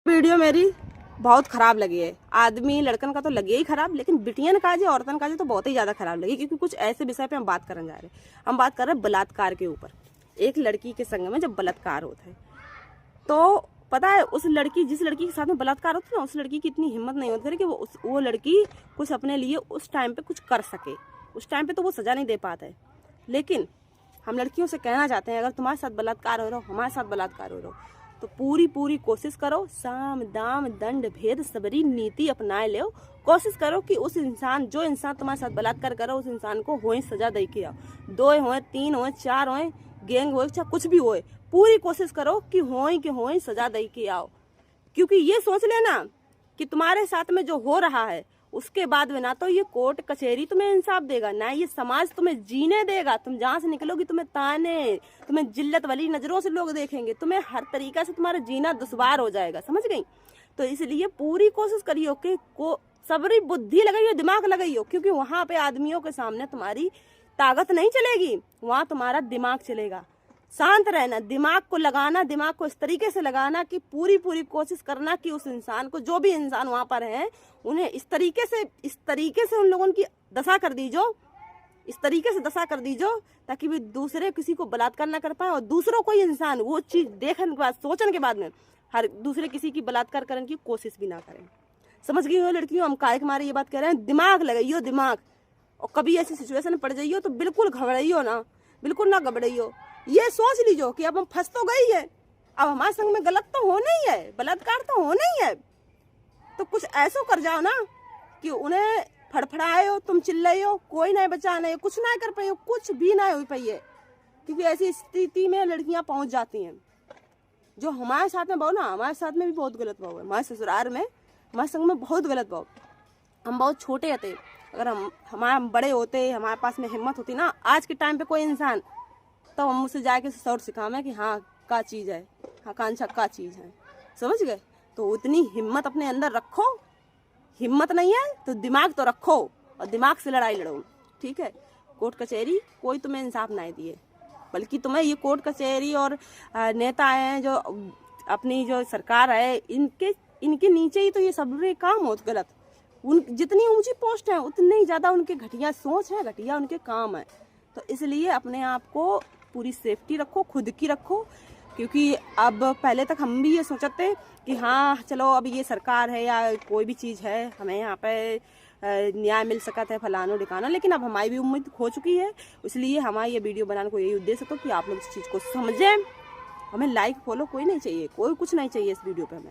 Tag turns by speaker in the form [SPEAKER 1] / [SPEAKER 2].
[SPEAKER 1] Video मेरी बहुत खराब लगी है। आदमी लड़कन का तो लगे ही खराब, लेकिन बिटियन का जो औरतन का जो तो बहुत ही ज्यादा खराब लगी, क्योंकि कुछ ऐसे विषय पे हम बात करने जा रहे हैं। हम बात कर रहे हैं बलात्कार के ऊपर। एक लड़की के संग में जब बलात्कार होता है तो पता है उस लड़की जिस लड़की के साथ में बलात्कार होता है ना, उस लड़की की इतनी हिम्मत नहीं होती कि वो लड़की कुछ अपने लिए उस टाइम पे कुछ कर सके। उस टाइम पे तो वो सजा नहीं दे पाता है। लेकिन हम लड़कियों से कहना चाहते हैं, अगर तुम्हारे साथ बलात्कार हो रहा हो, हमारे साथ बलात्कार हो रहा हो, तो पूरी कोशिश करो, साम दाम दंड भेद सबरी नीति अपनाए ले। कोशिश करो कि उस इंसान जो इंसान तुम्हारे साथ बलात्कार करो उस इंसान को होए सजा दे के आओ। 2 होए 3 होए 4 होए, गैंग होए चाहे कुछ भी होए, पूरी कोशिश करो कि होए सजा दे के आओ। क्योंकि ये सोच लेना कि तुम्हारे साथ में जो हो रहा है उसके बाद में ना तो ये कोर्ट कचहरी तुम्हें इंसाफ देगा, ना ये समाज तुम्हें जीने देगा। तुम जहाँ से निकलोगी तुम्हें ताने, तुम्हें जिल्लत वाली नजरों से लोग देखेंगे, तुम्हें हर तरीका से तुम्हारा जीना दुश्वार हो जाएगा। समझ गई? तो इसलिए पूरी कोशिश करियो कि सबरी बुद्धि लगाइयो, दिमाग लगाइयो, क्योंकि वहां पे आदमियों के सामने तुम्हारी ताकत नहीं चलेगी, वहां तुम्हारा दिमाग चलेगा। शांत रहना, दिमाग को लगाना, दिमाग को इस तरीके से लगाना कि पूरी कोशिश करना कि उस इंसान को, जो भी इंसान वहां पर है, उन्हें इस तरीके से उन लोगों की दशा कर दीजो, इस तरीके से दशा कर दीजो ताकि वे दूसरे किसी को बलात्कार ना कर पाए और दूसरों कोई इंसान वो चीज देखने के बाद, सोचने के बाद में हर दूसरे किसी की बलात्कार करने की कोशिश भी ना करें। समझ गई हो लड़कियों? हम काहे के मारे ये बात कह रहे हैं, दिमाग लगाइयो, दिमाग। और कभी ऐसी सिचुएशन में पड़ जाइयो तो बिल्कुल घबराइयो ना, बिल्कुल ना घबराइयो। ये सोच लीजिए कि अब हम फंस तो गई है, अब हमारे संग में गलत तो होना ही है, बलात्कार तो होना ही है, तो कुछ ऐसा कर जाओ ना कि उन्हें फड़फड़ाए हो, तुम चिल्लाए हो, कोई नहीं बचा नहीं, कुछ ना कर पाई हो, कुछ भी ना हो पाई है। क्योंकि ऐसी स्थिति में लड़कियां पहुंच जाती हैं। जो हमारे साथ में बहु ना, हमारे साथ में भी बहुत गलत बहु है। हमारे ससुराल में हमारे संग में बहुत गलत बहु। हम बहुत छोटे थे, अगर हम बड़े होते, हमारे पास में हिम्मत होती ना आज के टाइम पे कोई इंसान, तो हम उससे जाके सौर सिखावे कि हाँ का चीज है, हाँ कांछा का चीज है। समझ गए? तो उतनी हिम्मत अपने अंदर रखो। हिम्मत नहीं है तो दिमाग तो रखो और दिमाग से लड़ाई लड़ो। ठीक है? कोर्ट कचहरी कोई तुम्हें इंसाफ नहीं दिए, बल्कि तुम्हें ये कोर्ट कचहरी और नेता हैं जो अपनी जो सरकार है, इनके नीचे ही तो ये सब काम होत गलत। उन जितनी ऊंची पोस्ट है उतनी ही ज्यादा उनके घटिया सोच है, घटिया उनके काम है। तो इसलिए अपने आप को पूरी सेफ्टी रखो, खुद की रखो। क्योंकि अब पहले तक हम भी ये सोचते कि हाँ चलो अब ये सरकार है या कोई भी चीज़ है, हमें यहाँ पे न्याय मिल सकता है फलानो ढिकाना, लेकिन अब हमारी भी उम्मीद खो चुकी है। इसलिए हमारा ये वीडियो बनाने को यही उद्देश्य था कि आप लोग इस चीज़ को समझें। हमें लाइक फॉलो कोई नहीं चाहिए, कोई कुछ नहीं चाहिए इस वीडियो पे हमें।